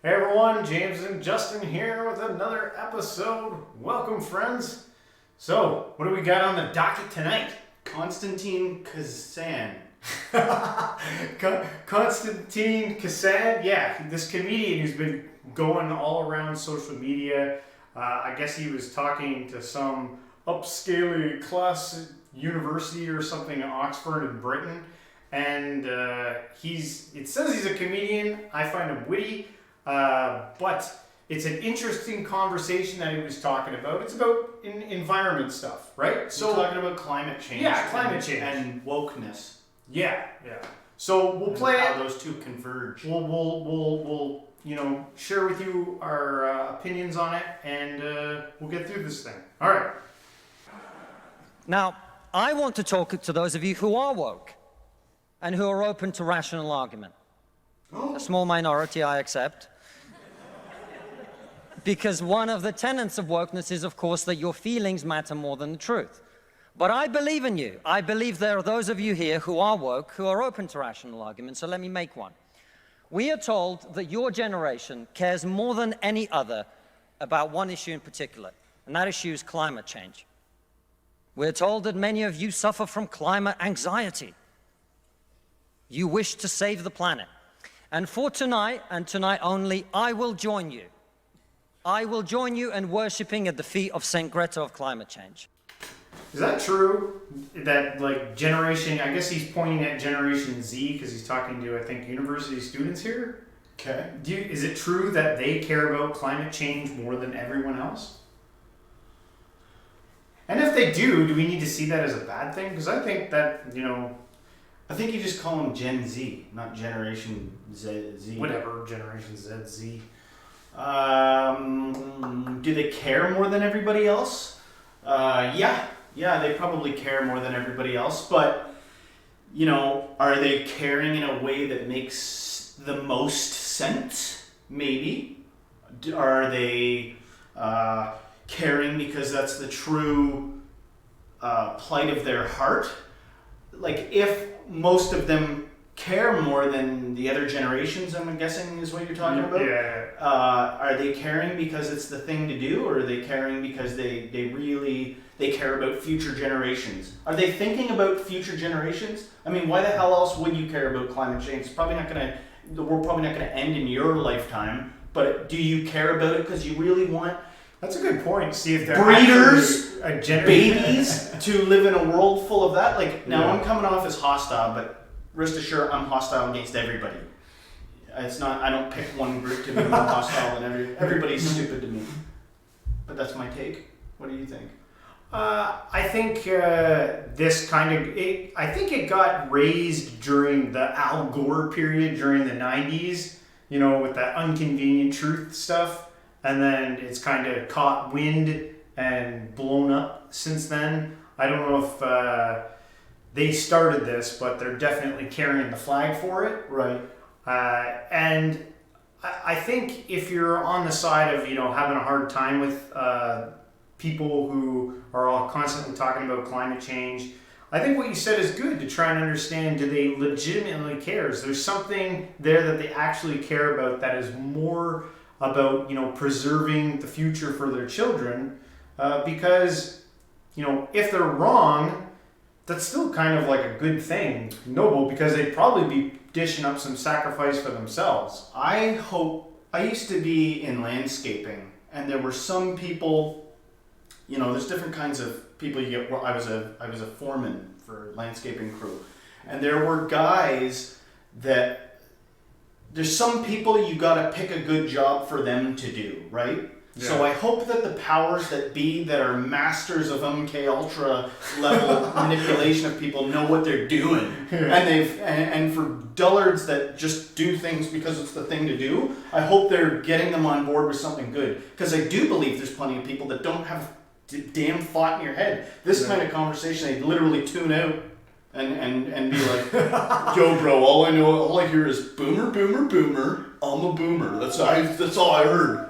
Hey everyone, James and Justin here with another episode. Welcome, friends. So, what do we got on the docket tonight? Konstantin Kisin. Konstantin Kisin, yeah, this comedian who's been going all around social media. I guess he was talking to some upscale class university or something in Oxford in Britain. And it says he's a comedian. I find him witty. But it's an interesting conversation that he was talking about. It's about environment stuff, right? So we're talking about climate change. Yeah, climate change and wokeness. Yeah. So we'll play how it. those two converge. We'll share with you our opinions on it, and we'll get through this thing. All right. Now, I want to talk to those of you who are woke and who are open to rational argument. A small minority, I accept. Because one of the tenets of wokeness is, of course, that your feelings matter more than the truth. But I believe in you. I believe there are those of you here who are woke, who are open to rational argument, so let me make one. We are told that your generation cares more than any other about one issue in particular, and that issue is climate change. We're told that many of you suffer from climate anxiety. You wish to save the planet. And for tonight, and tonight only, I will join you. I will join you in worshipping at the feet of Saint Greta of climate change. Is that true? That, generation, I guess he's pointing at Generation Z because he's talking to, I think, university students here. Okay. Is it true that they care about climate change more than everyone else? And if they do we need to see that as a bad thing? Because I think that, I think you just call them Gen Z, not Generation Z. Whatever, Generation Z, Z. Do they care more than everybody else? Yeah, they probably care more than everybody else, but, are they caring in a way that makes the most sense? Maybe. Are they caring because that's the true plight of their heart? If most of them care more than the other generations, I'm guessing is what you're talking about? Yeah. Are they caring because it's the thing to do, or are they caring because they care about future generations? Are they thinking about future generations? I mean, why the hell else would you care about climate change? The world's probably not gonna end in your lifetime, but do you care about it because you really want That's a good point. See if they're breeders, a babies to live in a world full of that? I'm coming off as hostile, but rest assured, I'm hostile against everybody. It's not. I don't pick one group to be more hostile than everybody's stupid to me. But that's my take. What do you think? I think I think it got raised during the Al Gore period during the 90s, with that inconvenient truth stuff. And then it's kind of caught wind and blown up since then. I don't know if they started this, but they're definitely carrying the flag for it. Right. And I think if you're on the side of, having a hard time with people who are all constantly talking about climate change, I think what you said is good to try and understand, do they legitimately care? Is there something there that they actually care about that is more about, preserving the future for their children? Because, if they're wrong, that's still kind of like a good thing, noble, because they'd probably be dishing up some sacrifice for themselves. I used to be in landscaping, and there were some people, there's different kinds of people you get. Well, I was a foreman for landscaping crew, and there were guys that, there's some people you gotta pick a good job for them to do, right? Yeah. So I hope that the powers that be that are masters of MK Ultra level manipulation of people know what they're doing. And for dullards that just do things because it's the thing to do, I hope they're getting them on board with something good. Because I do believe there's plenty of people that don't have damn thought in your head. This kind of conversation, they literally tune out and be like, yo bro, all I hear is boomer, boomer, boomer, I'm a boomer. That's all I heard.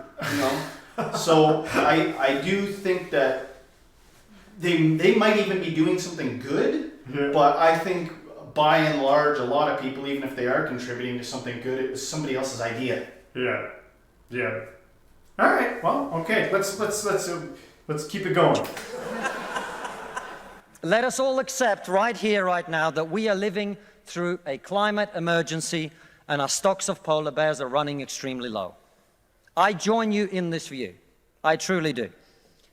So I do think that they might even be doing something good, but I think by and large, a lot of people, even if they are contributing to something good, it was somebody else's idea. Yeah. Yeah. All right. Well, okay. Let's keep it going. Let us all accept right here, right now, that we are living through a climate emergency and our stocks of polar bears are running extremely low. I join you in this view. I truly do.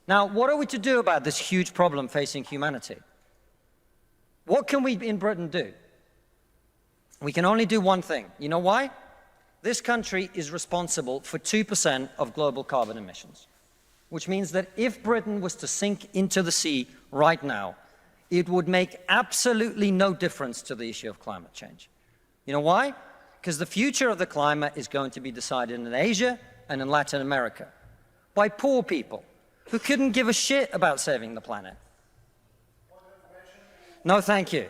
Now, what are we to do about this huge problem facing humanity? What can we in Britain do? We can only do one thing. You know why? This country is responsible for 2% of global carbon emissions, which means that if Britain was to sink into the sea right now, it would make absolutely no difference to the issue of climate change. You know why? Because the future of the climate is going to be decided in Asia and in Latin America by poor people who couldn't give a shit about saving the planet. No, thank you.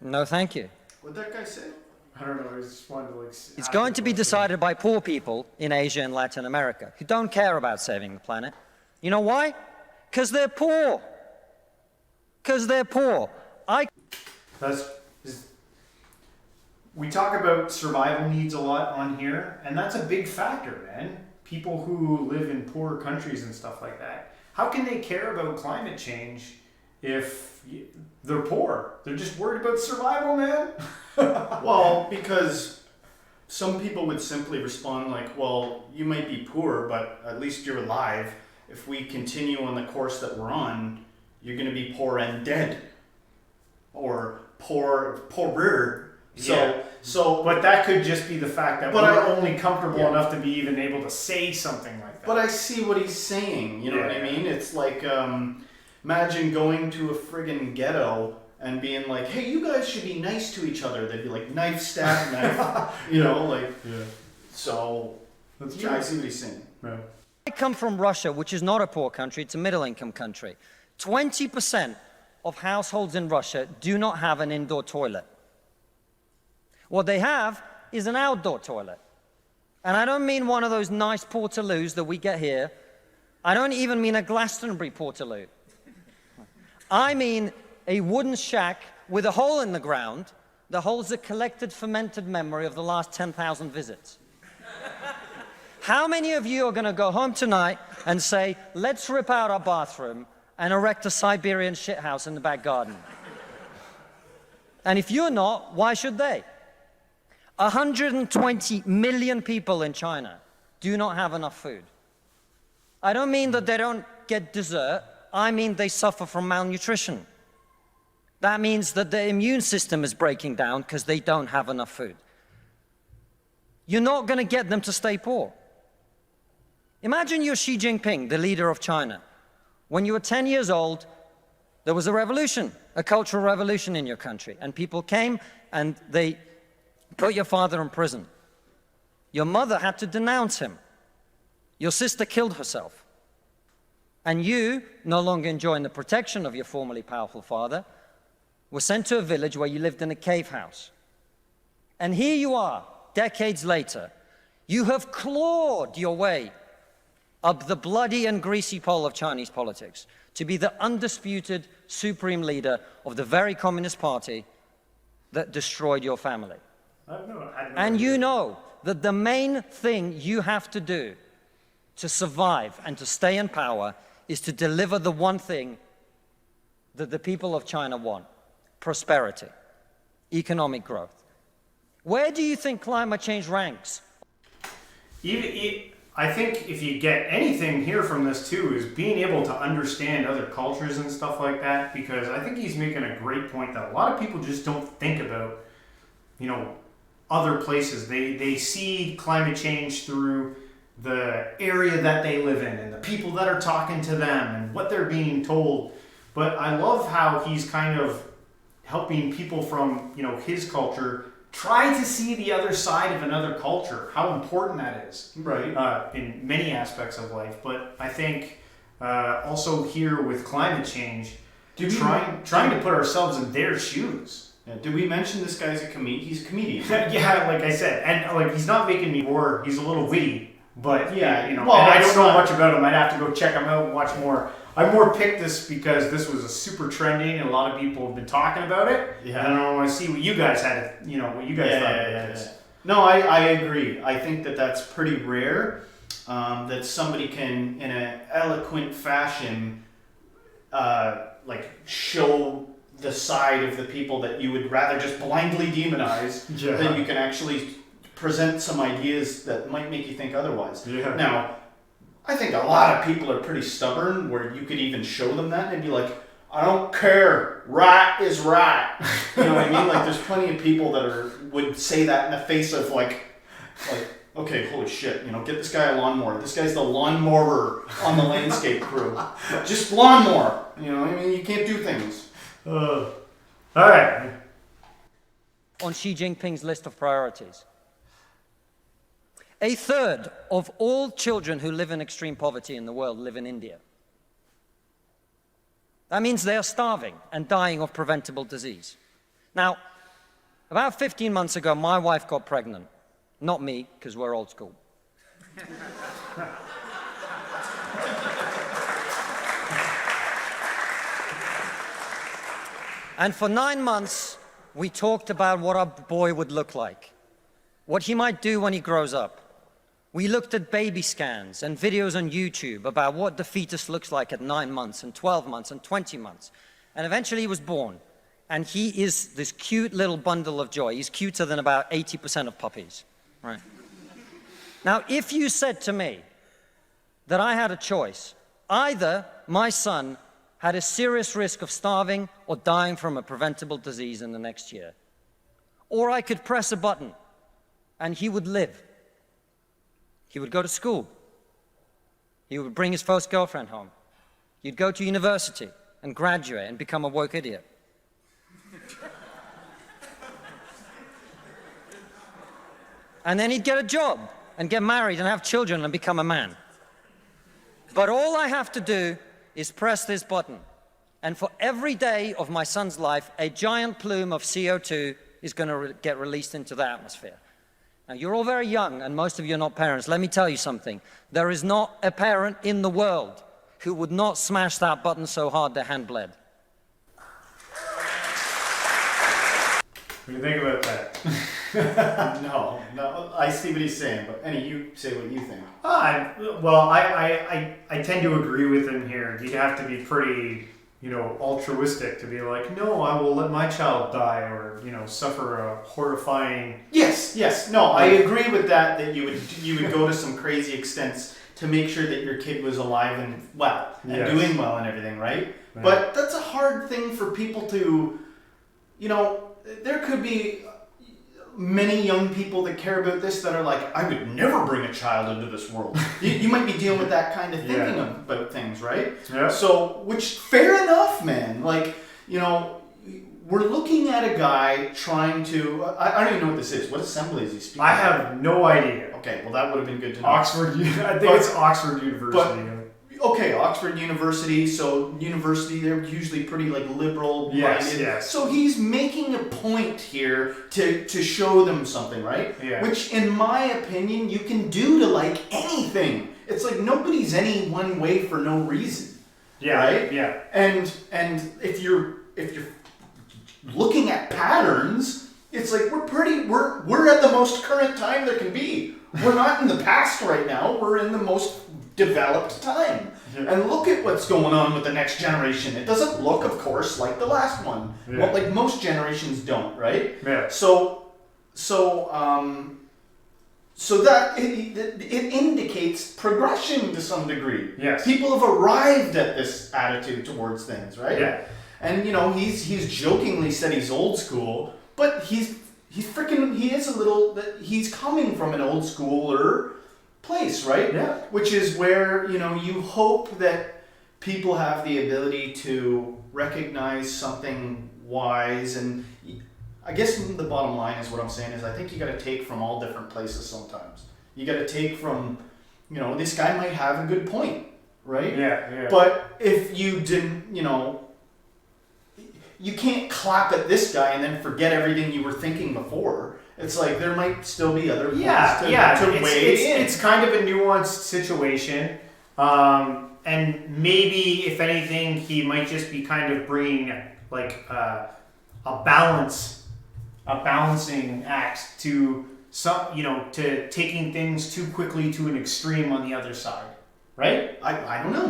No, thank you. What'd that guy say? I don't know. I just wanted to It's going to be decided by poor people in Asia and Latin America who don't care about saving the planet. You know why? Because they're poor. Because they're poor. We talk about survival needs a lot on here, and that's a big factor, man. People who live in poorer countries and stuff like that. How can they care about climate change if they're poor? They're just worried about survival, man. Well, because some people would simply respond like, well, you might be poor, but at least you're alive. If we continue on the course that we're on, you're going to be poor and dead. Or poorer. But that could just be the fact that we're only comfortable enough to be even able to say something like that. But I see what he's saying, you know what I mean? It's like, imagine going to a friggin' ghetto and being like, hey, you guys should be nice to each other. They'd be like, knife, stab, knife, you know, like, so, That's I see what he's saying. Yeah. I come from Russia, which is not a poor country, it's a middle-income country. 20% of households in Russia do not have an indoor toilet. What they have is an outdoor toilet. And I don't mean one of those nice portaloos that we get here. I don't even mean a Glastonbury portaloo. I mean a wooden shack with a hole in the ground that holds a collected fermented memory of the last 10,000 visits. How many of you are going to go home tonight and say, let's rip out our bathroom and erect a Siberian shithouse in the back garden? And if you're not, why should they? 120 million people in China do not have enough food. I don't mean that they don't get dessert. I mean they suffer from malnutrition. That means that their immune system is breaking down because they don't have enough food. You're not going to get them to stay poor. Imagine you're Xi Jinping, the leader of China. When you were 10 years old, there was a revolution, a cultural revolution in your country, and people came and they put your father in prison. Your mother had to denounce him. Your sister killed herself. And you, no longer enjoying the protection of your formerly powerful father, were sent to a village where you lived in a cave house. And here you are, decades later. You have clawed your way up the bloody and greasy pole of Chinese politics to be the undisputed supreme leader of the very Communist Party that destroyed your family. And you know that the main thing you have to do to survive and to stay in power is to deliver the one thing that the people of China want: prosperity, economic growth. Where do you think climate change ranks? I think if you get anything here from this too is being able to understand other cultures and stuff like that, because I think he's making a great point that a lot of people just don't think about, you know, other places. They see climate change through the area that they live in and the people that are talking to them and what they're being told. But I love how he's kind of helping people from, you know, his culture try to see the other side of another culture, how important that is, right? In many aspects of life. But I think also here with climate change, trying to put ourselves in their shoes. Yeah, did we mention this guy's a comedian? He's a comedian. Yeah, like I said, and like he's not making me war. He's a little witty, but yeah, you know. Well, and I don't know much about him. I'd have to go check him out and watch more. I more picked this because this was a super trending and a lot of people have been talking about it. Yeah. And I want to see what you guys had, you know, what you guys thought about this. No, I agree. I think that that's pretty rare, that somebody can, in an eloquent fashion, like show the side of the people that you would rather just blindly demonize, Yeah. than you can actually present some ideas that might make you think otherwise. Yeah. Now, I think a lot of people are pretty stubborn where you could even show them that and they'd be like, I don't care, right is right. You know what I mean? Like there's plenty of people that would say that in the face of like, okay, holy shit, you know, get this guy a lawnmower. This guy's the lawnmower on the landscape crew. Just lawnmower. You know what I mean? You can't do things. All right. On Xi Jinping's list of priorities. A third of all children who live in extreme poverty in the world live in India. That means they are starving and dying of preventable disease. Now, about 15 months ago, my wife got pregnant. Not me, because we're old school. And for 9 months, we talked about what our boy would look like, what he might do when he grows up. We looked at baby scans and videos on YouTube about what the fetus looks like at 9 months and 12 months and 20 months. And eventually he was born. And he is this cute little bundle of joy. He's cuter than about 80% of puppies, right? Now, if you said to me that I had a choice, either my son had a serious risk of starving or dying from a preventable disease in the next year, or I could press a button and he would live. He would go to school. He would bring his first girlfriend home. He'd go to university and graduate and become a woke idiot. And then he'd get a job and get married and have children and become a man. But all I have to do is press this button. And for every day of my son's life, a giant plume of CO2 is going to get released into the atmosphere. Now, you're all very young, and most of you are not parents. Let me tell you something. There is not a parent in the world who would not smash that button so hard their hand bled. What do you think about that? No, I see what he's saying, but you say what you think. I tend to agree with him here. You'd have to be pretty, altruistic to be like, no, I will let my child die or, suffer a horrifying... Yes. No, I agree with that you would go to some crazy extents to make sure that your kid was alive and well and Yes. doing well and everything, right? Yeah. But that's a hard thing for people to, there could be many young people that care about this that are like, I would never bring a child into this world. you might be dealing with that kind of thinking Yeah. about things, right? Yeah. So, which, fair enough, man. Like, we're looking at a guy trying to, I don't even know what this is. What assembly is he speaking? I have no idea. Okay, well that would have been good to know. Oxford, I think it's Oxford University. Okay, Oxford University, so university, they're usually pretty like liberal minded. Yes. So he's making a point here to show them something, right? Yeah. Which in my opinion you can do to like anything. It's like nobody's any one way for no reason. Yeah. Right? Yeah. And if you're looking at patterns, it's like we're at the most current time there can be. We're not in the past right now, we're in the most developed time. Yeah. And look at what's going on with the next generation. It doesn't look, of course, like the last one. Yeah. Well, like most generations don't, right? Yeah. So that it indicates progression to some degree. Yes. People have arrived at this attitude towards things, right? Yeah. And he's jokingly said he's old school, but he's coming from an old schooler place, right? Yeah. Which is where, you hope that people have the ability to recognize something wise. And I guess the bottom line is what I'm saying is I think you got to take from all different places sometimes. You got to take from, this guy might have a good point, right? Yeah. But if you didn't, you can't clap at this guy and then forget everything you were thinking before. It's like there might still be other points to weigh in. It's kind of a nuanced situation. And maybe, if anything, he might just be kind of bringing like a balancing act to to taking things too quickly to an extreme on the other side, right? I don't know.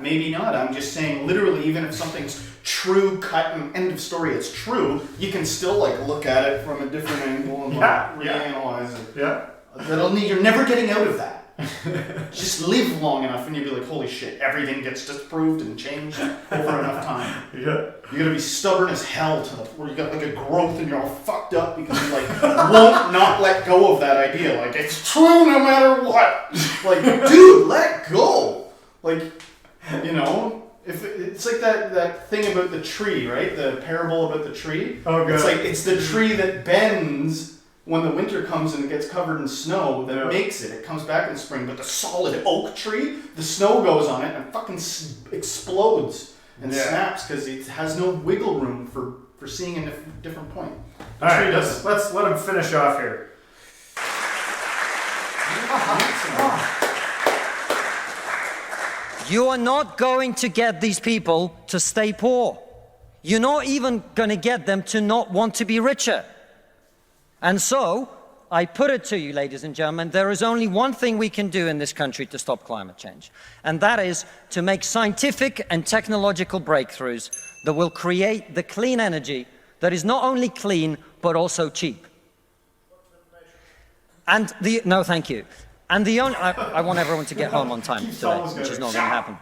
Maybe not. I'm just saying, literally, even if something's true, cut, and end of story, it's true, you can still like look at it from a different angle and reanalyze it. Yeah. You're never getting out of that. Just live long enough and you'll be like, holy shit, everything gets disproved and changed over enough time. Yeah. You're gonna be stubborn as hell to the where you got like a growth and you're all fucked up because you like won't not let go of that idea. Like, it's true no matter what. Like, dude, let go. Like, if it's like that thing about the tree, right? The parable about the tree. Oh, good. It's like it's the tree that bends when the winter comes and it gets covered in snow that makes it. It comes back in spring, but the solid oak tree, the snow goes on it and fucking explodes and snaps because it has no wiggle room for seeing a different point. All right, let's let him finish off here. You are not going to get these people to stay poor. You're not even going to get them to not want to be richer. And so, I put it to you, ladies and gentlemen, there is only one thing we can do in this country to stop climate change. And that is to make scientific and technological breakthroughs that will create the clean energy that is not only clean, but also cheap. No, thank you. And the only, I want everyone to get home on time today, which is not going to happen.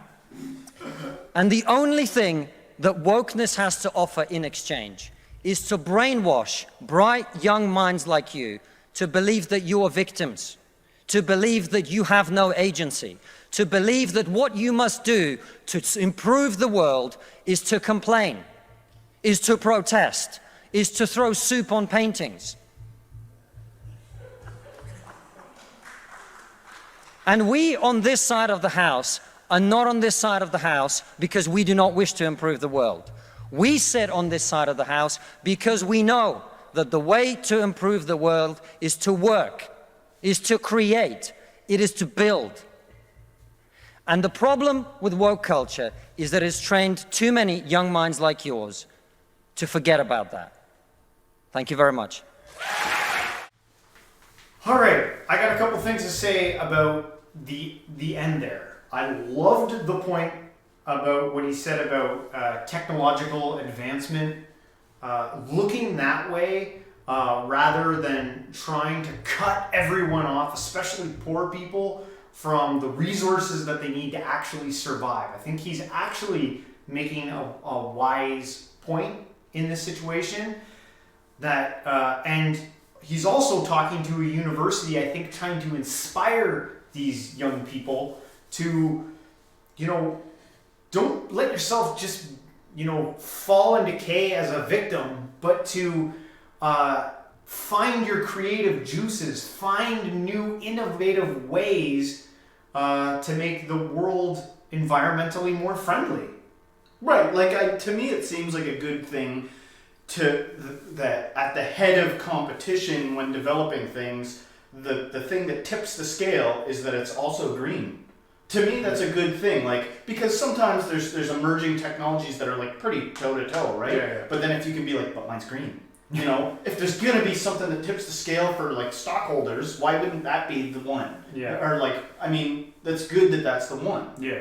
And the only thing that wokeness has to offer in exchange is to brainwash bright young minds like you to believe that you are victims, to believe that you have no agency, to believe that what you must do to improve the world is to complain, is to protest, is to throw soup on paintings. And we on this side of the house are not on this side of the house because we do not wish to improve the world. We sit on this side of the house because we know that the way to improve the world is to work, is to create, it is to build. And the problem with woke culture is that it's trained too many young minds like yours to forget about that. Thank you very much. All right, I got a couple things to say about the end there. I loved the point about what he said about technological advancement, looking that way rather than trying to cut everyone off, especially poor people, from the resources that they need to actually survive. I think he's actually making a wise point in this situation. And he's also talking to a university, I think, trying to inspire these young people to, don't let yourself just, fall and decay as a victim, but to find your creative juices, find new innovative ways to make the world environmentally more friendly. Right, to me it seems like a good thing that at the head of competition when developing things, the thing that tips the scale is that it's also green. To me, that's a good thing, because sometimes there's emerging technologies that are pretty toe-to-toe, right? Yeah. But then if you can be but mine's green. If there's going to be something that tips the scale for stockholders, why wouldn't that be the one? Yeah. Or that's good that that's the one. Yeah.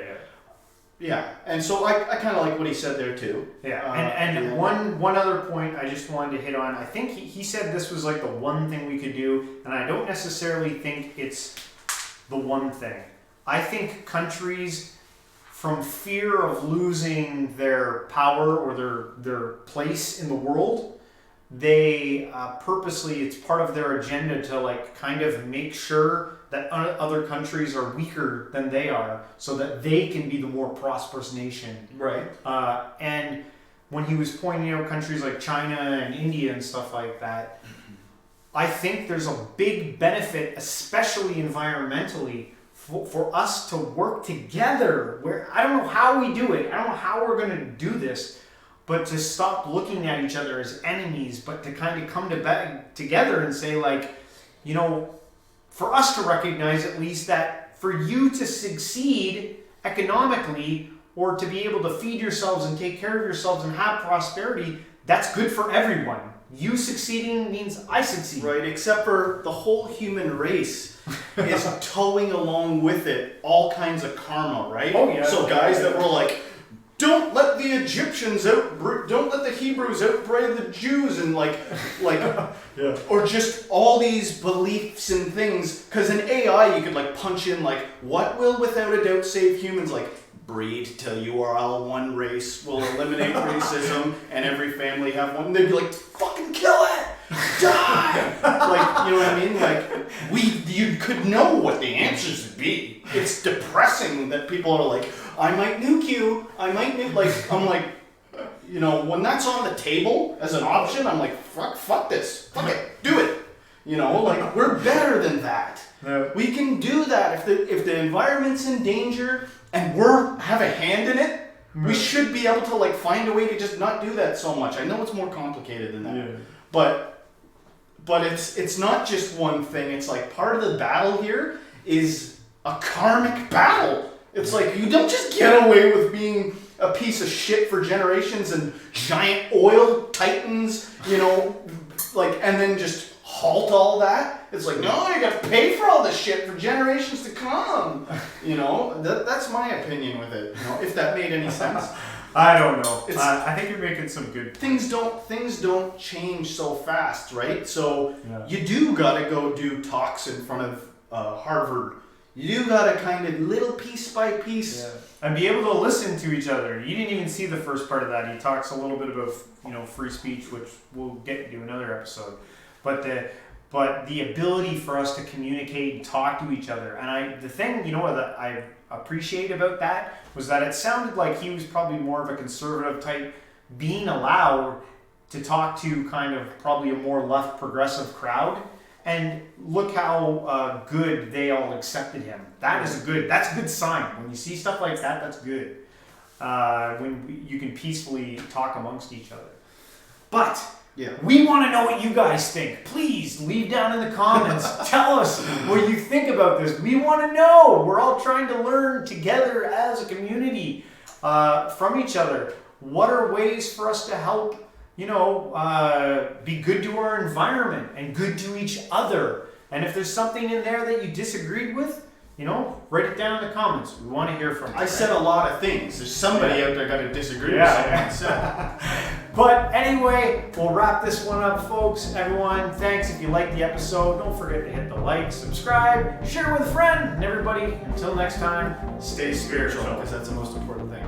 Yeah, and so I kind of like what he said there too. Yeah, and one other point I just wanted to hit on. I think he said this was the one thing we could do, and I don't necessarily think it's the one thing. I think countries, from fear of losing their power or their place in the world, they purposely, it's part of their agenda to kind of make sure that other countries are weaker than they are so that they can be the more prosperous nation. Right. And when he was pointing out countries like China and India and stuff like that, I think there's a big benefit, especially environmentally, for us to work together. Where I don't know how we do it. I don't know how we're going to do this, but to stop looking at each other as enemies, but to kind of come together and say for us to recognize at least that for you to succeed economically or to be able to feed yourselves and take care of yourselves and have prosperity, that's good for everyone. you succeeding means I succeed. Right, except for the whole human race is towing along with it all kinds of karma, right? Oh, yeah. So guys that were like, don't let the Egyptians don't let the Hebrews outbreed the Jews, and like, Yeah. or just all these beliefs and things. Because in AI, you could like punch in like, what will without a doubt save humans? Like, breed till you are all one race, will eliminate racism, and every family have one. And they'd be like, fucking kill it, die. Like, you know what I mean? Like, you could know what the answers would be. It's depressing that people are like, I might nuke you. I might nuke. Like, I'm like, you know, when that's on the table as an option, I'm like, fuck this. Fuck it. Do it. You know, like, we're better than that. Yeah. We can do that. If the environment's in danger and have a hand in it, we should be able to like find a way to just not do that so much. I know it's more complicated than that. Yeah. But it's not just one thing. It's like part of the battle here is a karmic battle. It's like you don't just get away with being a piece of shit for generations and giant oil titans, you know, like, and then just halt all that. It's like, no, you got to pay for all this shit for generations to come. You know, that's my opinion with it. You know, if that made any sense. I don't know. I think you're making some good things don't change so fast, right? So Yeah. you do got to go do talks in front of Harvard. You do got to kind of little piece by piece. Yeah. And be able to listen to each other. You didn't even see the first part of that. He talks a little bit about, you know, free speech, which we'll get into another episode. But the ability for us to communicate and talk to each other. And the thing, you know, that I appreciate about that was that it sounded like he was probably more of a conservative type, being allowed to talk to kind of probably a more left progressive crowd. And look how good they all accepted him. That's a good sign. When you see stuff like that, that's good. When you can peacefully talk amongst each other. But Yeah. we want to know what you guys think. Please leave down in the comments. Tell us what you think about this. We want to know. We're all trying to learn together as a community from each other. What are ways for us to help, you know, be good to our environment and good to each other? And if there's something in there that you disagreed with, you know, write it down in the comments. We want to hear from you. I said a lot of things. There's somebody out there got to disagree with something I said. But anyway, we'll wrap this one up, folks. Everyone, thanks if you liked the episode. Don't forget to hit the like, subscribe, share with a friend, and everybody, until next time, Stay spiritual, because that's the most important thing.